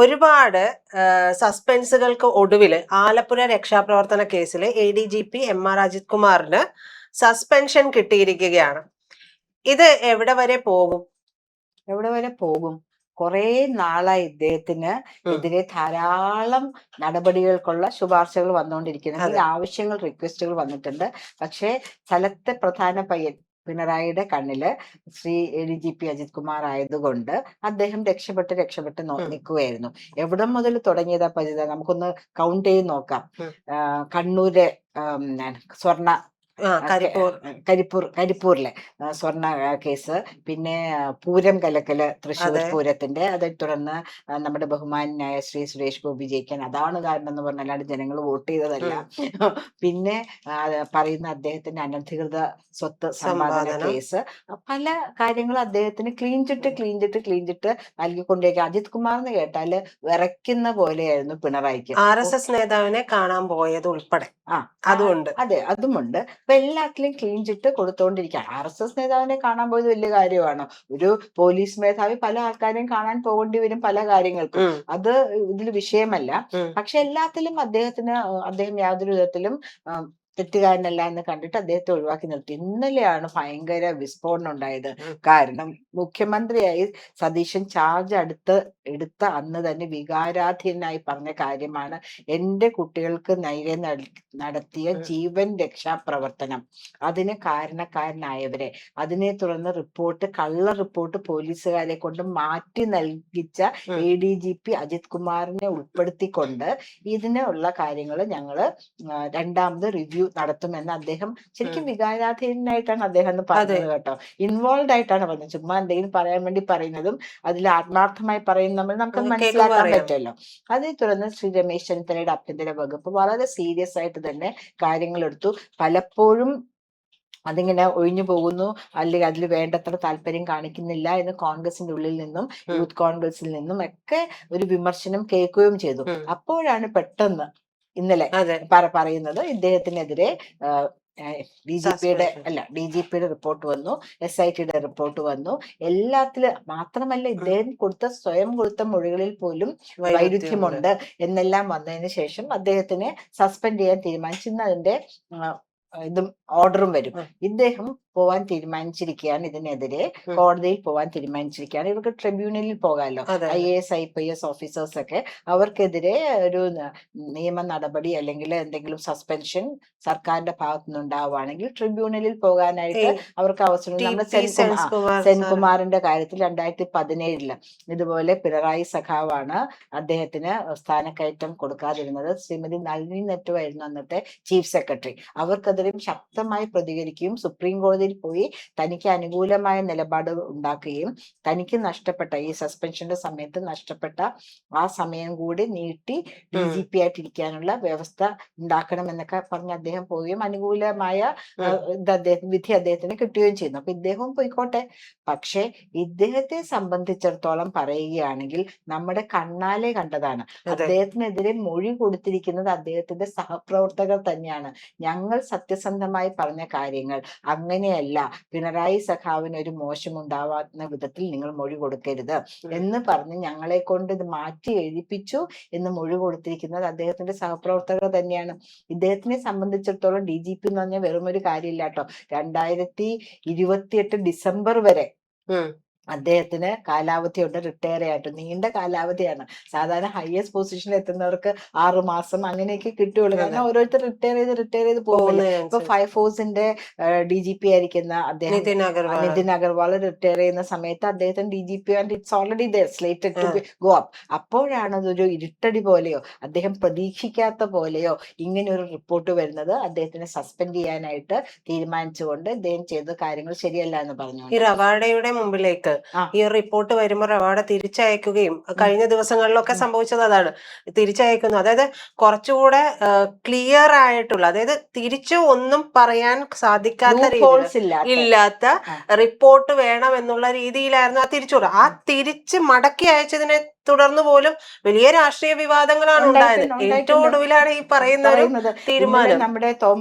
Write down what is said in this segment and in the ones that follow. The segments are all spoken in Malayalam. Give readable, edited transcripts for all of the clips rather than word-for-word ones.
ഒരുപാട് സസ്പെൻസുകൾക്ക് ഒടുവിൽ ആലപ്പുഴ രക്ഷാപ്രവർത്തന കേസിൽ ADGP MR അജിത് കുമാറിന് സസ്പെൻഷൻ കിട്ടിയിരിക്കുകയാണ്. ഇത് എവിടെ വരെ പോകും? കുറെ നാളായി ഇദ്ദേഹത്തിന് എതിരെ ധാരാളം നടപടികൾക്കുള്ള ശുപാർശകൾ വന്നുകൊണ്ടിരിക്കുന്നത്, ആവശ്യങ്ങൾ, റിക്വസ്റ്റുകൾ വന്നിട്ടുണ്ട്. പക്ഷേ സ്ഥലത്തെ പ്രധാന പയ്യൻ പിണറായിയുടെ കണ്ണില് ശ്രീ ADGP അജിത് കുമാർ ആയതുകൊണ്ട് അദ്ദേഹം രക്ഷപ്പെട്ട് നിൽക്കുകയായിരുന്നു. എവിടെ മുതൽ തുടങ്ങിയതാ പജിത? നമുക്കൊന്ന് കൗണ്ട് ചെയ്ത് നോക്കാം. കണ്ണൂര് സ്വർണ്ണ കരിപ്പൂരിലെ സ്വർണ്ണ കേസ്, പിന്നെ പൂരം കലക്കല് തൃശ്ശൂർ പൂരത്തിന്റെ, അതേ തുടർന്ന് നമ്മുടെ ബഹുമാനായ ശ്രീ സുരേഷ് ഗോപി ജയിക്കാൻ അതാണ് കാരണം എന്ന് പറഞ്ഞാൽ അല്ലാണ്ട് ജനങ്ങൾ വോട്ട് ചെയ്തതല്ല. പിന്നെ പറയുന്ന അദ്ദേഹത്തിന്റെ അനധികൃത സ്വത്ത് സമ്പാദന കേസ്, പല കാര്യങ്ങളും അദ്ദേഹത്തിന് ക്ലീൻ ചിട്ട് നൽകിക്കൊണ്ടേക്കും. അജിത് കുമാർ എന്ന് കേട്ടാല് വിറയ്ക്കുന്ന പോലെയായിരുന്നു പിണറായിക്ക്. RSS നേതാവിനെ കാണാൻ പോയത് ഉൾപ്പെടെ അതുകൊണ്ട് അതുമുണ്ട്. അപ്പൊ എല്ലാത്തിലും ക്ലീൻ ചിട്ട് കൊടുത്തോണ്ടിരിക്കുക. RSS നേതാവിനെ കാണാൻ പോയത് വലിയ കാര്യമാണ്. ഒരു പോലീസ് മേധാവി പല ആൾക്കാരെയും കാണാൻ പോകേണ്ടി വരും പല കാര്യങ്ങൾക്കും. അത് ഇതിൽ വിഷയമല്ല. പക്ഷെ എല്ലാത്തിലും അദ്ദേഹം യാതൊരു വിധത്തിലും തെറ്റുകാരനല്ല എന്ന് കണ്ടിട്ട് അദ്ദേഹത്തെ ഒഴിവാക്കി നിർത്തി. ഇന്നലെയാണ് ഭയങ്കര വിസ്ഫോടനം ഉണ്ടായത്. കാരണം മുഖ്യമന്ത്രിയായി സതീശൻ ചാർജ് എടുത്ത അന്ന് തന്നെ വികാരാധീനായി പറഞ്ഞ കാര്യമാണ്, എന്റെ കുട്ടികൾക്ക് നേരെ നടത്തിയ ജീവൻ രക്ഷാപ്രവർത്തനം, അതിന് കാരണക്കാരനായവരെ, അതിനെ തുടർന്ന് കള്ള റിപ്പോർട്ട് പോലീസുകാരെ കൊണ്ട് മാറ്റി നൽകിച്ച ADGP അജിത് കുമാറിനെ ഉൾപ്പെടുത്തിക്കൊണ്ട് ഇതിനുള്ള കാര്യങ്ങൾ ഞങ്ങള് രണ്ടാമത് റിവ്യൂ നടത്തുമെന്ന് അദ്ദേഹം ശരിക്കും വികാരാധീനായിട്ടാണ് അദ്ദേഹം എന്ന് പറഞ്ഞത് കേട്ടോ. ഇൻവോൾവ് ആയിട്ടാണ് പറഞ്ഞത്. ചുമ്മാ എന്തെങ്കിലും പറയാൻ വേണ്ടി പറയുന്നതും അതിൽ ആത്മാർത്ഥമായി പറയുന്നത് നമുക്ക് മനസ്സിലാക്കാൻ പറ്റുമല്ലോ. അതേ തുടർന്ന് ശ്രീ രമേശ് ചെന്നിത്തലയുടെ ആഭ്യന്തര വകുപ്പ് വളരെ സീരിയസ് ആയിട്ട് തന്നെ കാര്യങ്ങൾ എടുത്തു. പലപ്പോഴും അതിങ്ങനെ ഒഴിഞ്ഞു പോകുന്നു, അല്ലെങ്കിൽ അതിൽ വേണ്ടത്ര താല്പര്യം കാണിക്കുന്നില്ല എന്ന് കോൺഗ്രസിന്റെ ഉള്ളിൽ നിന്നും യൂത്ത് കോൺഗ്രസിൽ നിന്നും ഒക്കെ ഒരു വിമർശനം കേൾക്കുകയും ചെയ്തു. അപ്പോഴാണ് പെട്ടെന്ന് ഇന്നലെ പറയുന്നത് ഇദ്ദേഹത്തിനെതിരെ DGPയുടെ റിപ്പോർട്ട് വന്നു, SITയുടെ റിപ്പോർട്ട് വന്നു. എല്ലാത്തിലും മാത്രമല്ല ഇദ്ദേഹം സ്വയം കൊടുത്ത മൊഴികളിൽ പോലും വൈരുദ്ധ്യമുണ്ട് എന്നെല്ലാം വന്നതിന് ശേഷം അദ്ദേഹത്തിനെ സസ്പെൻഡ് ചെയ്യാൻ തീരുമാനിച്ചു. ഇന്ന് അതിന്റെ ഓർഡറും വരും. ഇദ്ദേഹം പോവാൻ തീരുമാനിച്ചിരിക്കുകയാണ്. ഇതിനെതിരെ കോടതിയിൽ പോവാൻ തീരുമാനിച്ചിരിക്കുകയാണ്. ഇവർക്ക് ട്രിബ്യൂണലിൽ പോകാമല്ലോ. IAS IPS ഓഫീസേഴ്സ് ഒക്കെ അവർക്കെതിരെ ഒരു നിയമ നടപടി അല്ലെങ്കിൽ എന്തെങ്കിലും സസ്പെൻഷൻ സർക്കാരിന്റെ ഭാഗത്തു നിന്നുണ്ടാവുകയാണെങ്കിൽ ട്രിബ്യൂണലിൽ പോകാനായിട്ട് അവർക്ക് അവസരം. നമ്മുടെ സെൻകുമാറിന്റെ കാര്യത്തിൽ 2017 ഇതുപോലെ പിണറായി സഖാവാണ് അദ്ദേഹത്തിന് സ്ഥാനക്കയറ്റം കൊടുക്കാതിരുന്നത്. ശ്രീമതി നളിനി നെറ്റുവായിരുന്നു അന്നത്തെ ചീഫ് സെക്രട്ടറി. അവർക്കെതിരെയും ശക്തമായി പ്രതികരിക്കുകയും സുപ്രീം കോടതിയിൽ പോയി തനിക്ക് അനുകൂലമായ നിലപാട് ഉണ്ടാക്കുകയും തനിക്ക് നഷ്ടപ്പെട്ട ഈ സസ്പെൻഷന്റെ സമയത്ത് നഷ്ടപ്പെട്ട ആ സമയം കൂടി നീട്ടി DGP ആയിട്ടിരിക്കാനുള്ള വ്യവസ്ഥ ഉണ്ടാക്കണം എന്നൊക്കെ പറഞ്ഞ് അദ്ദേഹം പോവുകയും അനുകൂലമായ വിധി അദ്ദേഹത്തിന് കിട്ടുകയും ചെയ്യുന്നു. അപ്പൊ ഇദ്ദേഹവും പോയിക്കോട്ടെ. പക്ഷെ ഇദ്ദേഹത്തെ സംബന്ധിച്ചിടത്തോളം പറയുകയാണെങ്കിൽ നമ്മുടെ കണ്ണാലെ കണ്ടതാണ്. അദ്ദേഹത്തിനെതിരെ മൊഴി കൊടുത്തിരിക്കുന്നത് അദ്ദേഹത്തിന്റെ സഹപ്രവർത്തകർ തന്നെയാണ്. ഞങ്ങൾ സത്യസന്ധമായി പറഞ്ഞ കാര്യങ്ങൾ അങ്ങനെയല്ല, പിണറായി സഖാവിന് ഒരു മോശമുണ്ടാവാത്ത വിധത്തിൽ നിങ്ങൾ മൊഴി കൊടുക്കരുത് എന്ന് പറഞ്ഞ് ഞങ്ങളെ കൊണ്ട് ഇത് മാറ്റി എഴുതിപ്പിച്ചു എന്ന് മൊഴി കൊടുത്തിരിക്കുന്നത് അദ്ദേഹത്തിന്റെ സഹപ്രവർത്തകർ തന്നെയാണ്. ഇദ്ദേഹത്തിനെ സംബന്ധിച്ചിടത്തോളം DGP എന്ന് പറഞ്ഞാൽ വെറും ഒരു കാര്യമില്ല കേട്ടോ. 2028 ഡിസംബർ വരെ അദ്ദേഹത്തിന് കാലാവധിയുണ്ട്. റിട്ടയർ ആയിട്ട് നീണ്ട കാലാവധിയാണ്. സാധാരണ ഹയസ്റ്റ് പൊസിഷനിൽ എത്തുന്നവർക്ക് 6 മാസം അങ്ങനെയൊക്കെ കിട്ടുള്ളൂ. കാരണം ഓരോരുത്തർ റിട്ടയർ ചെയ്ത് പോകുന്നില്ല. ഇപ്പൊ ഫയർഫോഴ്സിന്റെ DGP ആയിരിക്കുന്ന അദ്ദേഹം നിതിൻ അഗർവാൾ റിട്ടയർ ചെയ്യുന്ന സമയത്ത് അദ്ദേഹത്തിന് DGP and it's already slated to go up. അപ്പോഴാണ് അതൊരു ഇരുട്ടടി പോലെയോ അദ്ദേഹം പ്രതീക്ഷിക്കാത്ത പോലെയോ ഇങ്ങനെ ഒരു റിപ്പോർട്ട് വരുന്നത്. അദ്ദേഹത്തിനെ സസ്പെൻഡ് ചെയ്യാനായിട്ട് തീരുമാനിച്ചുകൊണ്ട് അദ്ദേഹം ചെയ്ത കാര്യങ്ങൾ ശരിയല്ല എന്ന് പറഞ്ഞു. ഈ റവാഡയുടെ മുമ്പിലേക്ക് ഈ റിപ്പോർട്ട് വരുമ്പോൾ റവാഡ തിരിച്ചയക്കുകയും കഴിഞ്ഞ ദിവസങ്ങളിലൊക്കെ സംഭവിച്ചത് അതാണ്, തിരിച്ചയക്കുന്നു. അതായത് കുറച്ചുകൂടെ ക്ലിയർ ആയിട്ടുള്ള, അതായത് തിരിച്ചു ഒന്നും പറയാൻ സാധിക്കാത്ത ഇല്ലാത്ത റിപ്പോർട്ട് വേണം എന്നുള്ള രീതിയിലായിരുന്നു ആ തിരിച്ച് മടക്കി അയച്ചതിനെ തുടർന്ന് പോലും വലിയ രാഷ്ട്രീയ വിവാദങ്ങളാണ് ഉണ്ടായത്. ഏറ്റവും ഒടുവിലാണ് ഈ പറയുന്നത് തീരുമാനം. നമ്മുടെ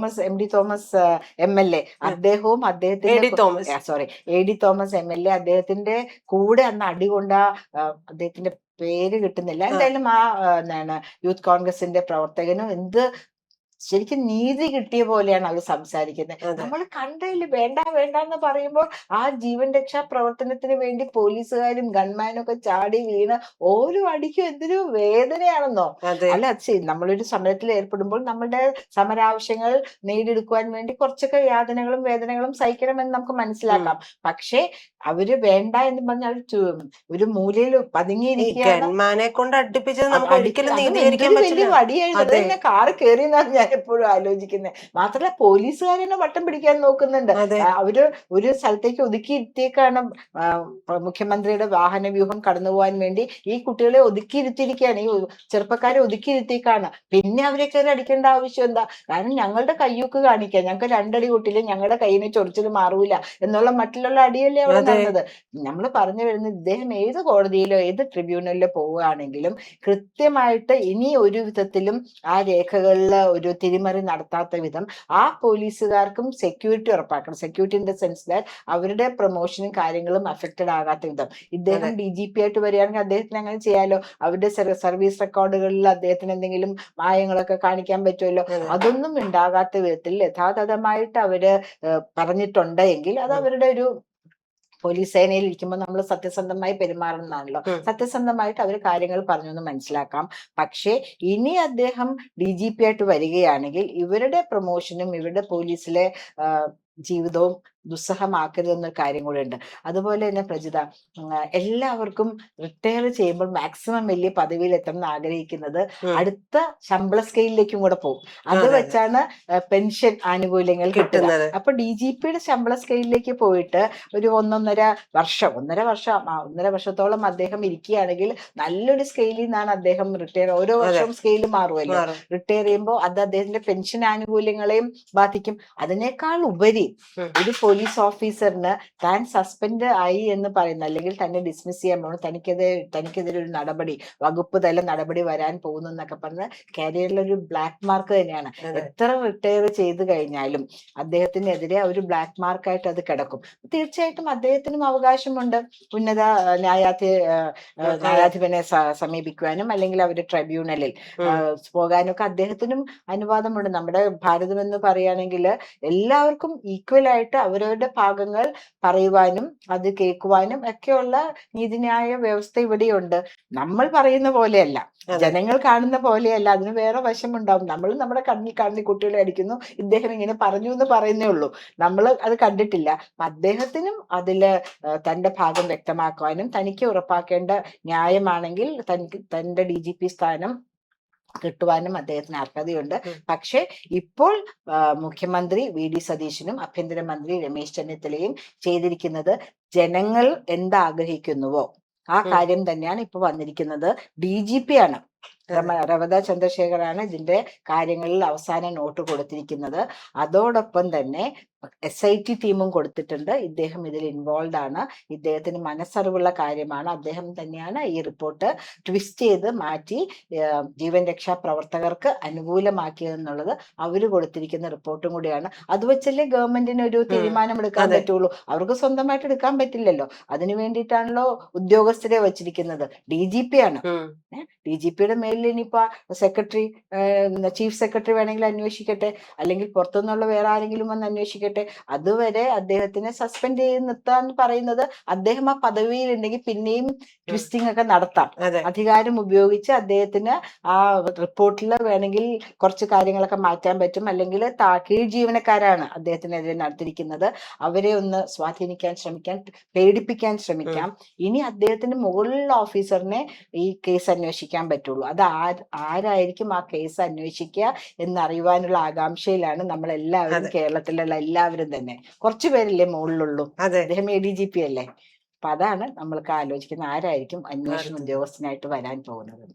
MD തോമസ് MLA അദ്ദേഹവും AD തോമസ് MLA അദ്ദേഹത്തിന്റെ കൂടെ അന്ന് അടികൊണ്ട അദ്ദേഹത്തിന്റെ പേര് കിട്ടുന്നില്ല. ആ, എന്തായാലും ആ എന്താണ് യൂത്ത് കോൺഗ്രസിന്റെ പ്രവർത്തകനും ശരിക്കും നീതി കിട്ടിയ പോലെയാണ് അവർ സംസാരിക്കുന്നത്. അതെ. നമ്മൾ കണ്ടതിൽ വേണ്ട വേണ്ട എന്ന് പറയുമ്പോൾ ആ ജീവൻ രക്ഷാ പ്രവർത്തനത്തിന് വേണ്ടി പോലീസുകാരും ഗൺമാനും ഒക്കെ ചാടി വീണ് ഓരോ അടിക്കും എന്തൊരു വേദനയാണെന്നോ. അതെ. അല്ല നമ്മളൊരു സമരത്തിൽ ഏർപ്പെടുമ്പോൾ നമ്മുടെ സമരാവശ്യങ്ങൾ നേടിയെടുക്കുവാൻ വേണ്ടി കുറച്ചൊക്കെ യാതനകളും വേദനകളും സഹിക്കണമെന്ന് നമുക്ക് മനസ്സിലാക്കാം. പക്ഷേ അവര് വേണ്ട എന്ന് പറഞ്ഞാൽ ഒരു മൂലയിൽ ഈ പതുങ്ങിയിരിക്കുകയാണ്. ഗൺമാനെ കൊണ്ട് അടുപ്പിച്ചത് നമുക്ക് ഒരിക്കലും അതും നീതീകരിക്കാൻ എന്തൊരു പറ്റില്ല. വലിയ വടിയായിരുന്നു. അത് അതെ, തന്നെ കാറ് കയറിയെന്നാണ് ഞാൻ എപ്പോഴും ആലോചിക്കുന്നത്. മാത്രമല്ല പോലീസുകാരെന്നെ വട്ടം പിടിക്കാൻ നോക്കുന്നുണ്ട്. അതെ, അവര് ഒരു സ്ഥലത്തേക്ക് ഒതുക്കിയിരുത്തിയേക്കാണ്. മുഖ്യമന്ത്രിയുടെ വാഹന വ്യൂഹം കടന്നു പോകാൻ വേണ്ടി ഈ കുട്ടികളെ ഒതുക്കിയിരുത്തിയിരിക്കുകയാണ്, ഈ ചെറുപ്പക്കാരെ ഒതുക്കിയിരുത്തിയേക്കാണ്. പിന്നെ അവരെ കയറി അടിക്കേണ്ട ആവശ്യം എന്താ? കാരണം ഞങ്ങളുടെ കയ്യൂക്ക് കാണിക്കാം, ഞങ്ങൾക്ക് രണ്ടടി കൂട്ടില്ല, ഞങ്ങളുടെ കയ്യിന് ചൊറിച്ചിൽ മാറൂല എന്നുള്ള മറ്റുള്ള അടിയല്ലേ അവിടെ അതെ. നടന്നത്. നമ്മൾ പറഞ്ഞു വരുന്നത് ഇദ്ദേഹം ഏത് കോടതിയിലോ ഏത് ട്രിബ്യൂണലിലോ പോവുകയാണെങ്കിലും കൃത്യമായിട്ട് ഇനി ഒരു വിധത്തിലും ആ രേഖകളിൽ ഒരു തിരിമറി നടത്താത്ത വിധം ആ പോലീസുകാർക്കും സെക്യൂരിറ്റി ഉറപ്പാക്കണം. Security in the sense that അവരുടെ പ്രൊമോഷനും കാര്യങ്ങളും അഫക്റ്റഡ് ആകാത്ത വിധം. ഇദ്ദേഹം അതെ. DGP ആയിട്ട് വരികയാണെങ്കിൽ അദ്ദേഹത്തിന് അങ്ങനെ ചെയ്യാലോ. അവരുടെ സർവീസ് റെക്കോർഡുകളിൽ അദ്ദേഹത്തിന് എന്തെങ്കിലും മായങ്ങളൊക്കെ കാണിക്കാൻ പറ്റുമല്ലോ. അതെ. അതൊന്നും ഉണ്ടാകാത്ത വിധത്തിൽ യഥാതഥമായിട്ട് അവര് പറഞ്ഞിട്ടുണ്ട് എങ്കിൽ അത് അവരുടെ ഒരു പോലീസ് സേനയിൽ ഇരിക്കുമ്പോൾ നമ്മൾ സത്യസന്ധമായി പെരുമാറുന്നതാണല്ലോ. സത്യസന്ധമായിട്ട് അവർ കാര്യങ്ങൾ പറഞ്ഞു എന്ന് മനസ്സിലാക്കാം. പക്ഷേ ഇനി അദ്ദേഹം DGP ആയിട്ട് വരികയാണെങ്കിൽ ഇവരുടെ പ്രൊമോഷനും ഇവരുടെ പോലീസിലെ ജീവിതവും ദുസ്സഹമാക്കരുതെന്നൊരു കാര്യം കൂടെ ഉണ്ട്. അതുപോലെ തന്നെ പ്രജിത, എല്ലാവർക്കും റിട്ടയർ ചെയ്യുമ്പോൾ മാക്സിമം വലിയ പദവിയിൽ എത്തണം എന്ന് ആഗ്രഹിക്കുന്നത് അടുത്ത ശമ്പള സ്കെയിലിലേക്കും കൂടെ പോകും. അത് അതെ, അതെ. വെച്ചാണ് പെൻഷൻ ആനുകൂല്യങ്ങൾ കിട്ടുക. കിട്ടുന്നത്. അപ്പൊ DGPയുടെ ശമ്പള സ്കെയിലിലേക്ക് പോയിട്ട് ഒരു ഒന്നര വർഷത്തോളം അദ്ദേഹം ഇരിക്കുകയാണെങ്കിൽ നല്ലൊരു സ്കെയിലിൽ നിന്നാണ് അദ്ദേഹം റിട്ടയർ. ഓരോ അതെ, വർഷവും സ്കെയിൽ മാറുമല്ലോ. മാറും. റിട്ടയർ ചെയ്യുമ്പോൾ അത് അദ്ദേഹത്തിന്റെ പെൻഷൻ ആനുകൂല്യങ്ങളെയും ബാധിക്കും. അതിനേക്കാൾ ഉപരി ഒരു പോലീസ് ഓഫീസറിന് താൻ സസ്പെൻഡ് ആയി എന്ന് പറയുന്ന, അല്ലെങ്കിൽ തന്നെ ഡിസ്മിസ് ചെയ്യാൻ പോകുന്നു, തനിക്കെതിരെ ഒരു നടപടി, വകുപ്പ് തല നടപടി വരാൻ പോകുന്നു എന്നൊക്കെ പറഞ്ഞ് കരിയറിലൊരു ബ്ലാക്ക് മാർക്ക് തന്നെയാണ്. അതെ. എത്ര റിട്ടയർ ചെയ്ത് കഴിഞ്ഞാലും അദ്ദേഹത്തിനെതിരെ ഒരു ബ്ലാക്ക് മാർക്കായിട്ട് അത് കിടക്കും. തീർച്ചയായിട്ടും അദ്ദേഹത്തിനും അവകാശമുണ്ട് ഉന്നത ന്യായാധിപനെ സമീപിക്കുവാനും അല്ലെങ്കിൽ അവരുടെ ട്രൈബ്യൂണലിൽ പോകാനും ഒക്കെ അദ്ദേഹത്തിനും അനുവാദമുണ്ട്. നമ്മുടെ ഭാരതം എന്ന് പറയുകയാണെങ്കിൽ എല്ലാവർക്കും ഈക്വൽ ആയിട്ട് അവരവരുടെ ഭാഗങ്ങൾ പറയുവാനും അത് കേൾക്കുവാനും ഒക്കെയുള്ള നീതിന്യായ വ്യവസ്ഥ ഇവിടെയുണ്ട്. നമ്മൾ പറയുന്ന പോലെയല്ല, ജനങ്ങൾ കാണുന്ന പോലെയല്ല. അതിന് വേറെ വശമുണ്ടാവും. നമ്മൾ നമ്മുടെ കണ്ണിൽ കുട്ടികളെ അടിക്കുന്നു, ഇദ്ദേഹം ഇങ്ങനെ പറഞ്ഞു എന്ന് പറയുന്നേ ഉള്ളൂ. നമ്മൾ അത് കണ്ടിട്ടില്ല. അദ്ദേഹത്തിനും അതില് തന്റെ ഭാഗം വ്യക്തമാക്കുവാനും തനിക്ക് ഉറപ്പാക്കേണ്ട ന്യായമാണെങ്കിൽ തന്റെ DGP സ്ഥാനം കിട്ടുവാനും അദ്ദേഹത്തിന് അർഹതയുണ്ട്. പക്ഷെ ഇപ്പോൾ മുഖ്യമന്ത്രി VD സതീശനും ആഭ്യന്തരമന്ത്രി രമേശ് ചെന്നിത്തലയും ചെയ്തിരിക്കുന്നത് ജനങ്ങൾ എന്താഗ്രഹിക്കുന്നുവോ ആ കാര്യം തന്നെയാണ് ഇപ്പൊ വന്നിരിക്കുന്നത്. DGP ആണ്, റവദ ചന്ദ്രശേഖറാണ് ഇതിന്റെ കാര്യങ്ങളിൽ അവസാന നോട്ട് കൊടുത്തിരിക്കുന്നത്. അതോടൊപ്പം തന്നെ SIT ടീമും കൊടുത്തിട്ടുണ്ട്. ഇദ്ദേഹം ഇതിൽ ഇൻവോൾവ് ആണ്. ഇദ്ദേഹത്തിന് മനസ്സറിവുള്ള കാര്യമാണ്. അദ്ദേഹം തന്നെയാണ് ഈ റിപ്പോർട്ട് ട്വിസ്റ്റ് ചെയ്ത് മാറ്റി ജീവൻ രക്ഷാ പ്രവർത്തകർക്ക് അനുകൂലമാക്കിയതെന്നുള്ളത് അവര് കൊടുത്തിരിക്കുന്ന റിപ്പോർട്ടും കൂടിയാണ്. അത് വെച്ചല്ലേ ഗവൺമെന്റിന് ഒരു തീരുമാനം എടുക്കാൻ പറ്റുള്ളൂ. അവർക്ക് സ്വന്തമായിട്ട് എടുക്കാൻ പറ്റില്ലല്ലോ. അതിനു വേണ്ടിയിട്ടാണല്ലോ ഉദ്യോഗസ്ഥരെ വച്ചിരിക്കുന്നത്. DGP ആണ്. DGPയുടെ മേലിൽ ഇനിയിപ്പോ ചീഫ് സെക്രട്ടറി വേണമെങ്കിൽ അന്വേഷിക്കട്ടെ, അല്ലെങ്കിൽ പുറത്തുനിന്നുള്ള വേറെ ആരെങ്കിലും വന്ന് അന്വേഷിക്കട്ടെ. അതുവരെ അദ്ദേഹത്തിനെ സസ്പെൻഡ് ചെയ്ത് നിർത്താൻ പറയുന്നത്, അദ്ദേഹം ആ പദവിയിൽ ഉണ്ടെങ്കിൽ പിന്നെയും ട്വിസ്റ്റിംഗ് ഒക്കെ നടത്താം. അധികാരം ഉപയോഗിച്ച് അദ്ദേഹത്തിന് ആ റിപ്പോർട്ടിൽ വേണമെങ്കിൽ കുറച്ച് കാര്യങ്ങളൊക്കെ മാറ്റാൻ പറ്റും. അല്ലെങ്കിൽ കീഴ് ജീവനക്കാരാണ് അദ്ദേഹത്തിനെതിരെ നടത്തിയിരിക്കുന്നത്, അവരെ ഒന്ന് സ്വാധീനിക്കാൻ ശ്രമിക്കാൻ, പേടിപ്പിക്കാൻ ശ്രമിക്കാം. ഇനി അദ്ദേഹത്തിന് മുകളിലുള്ള ഓഫീസറിനെ ഈ കേസ് അന്വേഷിക്കാൻ പറ്റുള്ളൂ. അത് ആരായിരിക്കും ആ കേസ് അന്വേഷിക്കുക എന്നറിയുവാനുള്ള ആകാംക്ഷയിലാണ് നമ്മൾ എല്ലാവരും, കേരളത്തിലുള്ള എല്ലാവരും തന്നെ. കുറച്ചു പേരല്ലേ മുകളിലുള്ളൂ, അദ്ദേഹം ADGP അല്ലേ. അപ്പൊ അതാണ് നമ്മൾക്ക് ആലോചിക്കുന്നത്, ആരായിരിക്കും അന്വേഷണ ഉദ്യോഗസ്ഥനായിട്ട് വരാൻ പോകുന്നത്.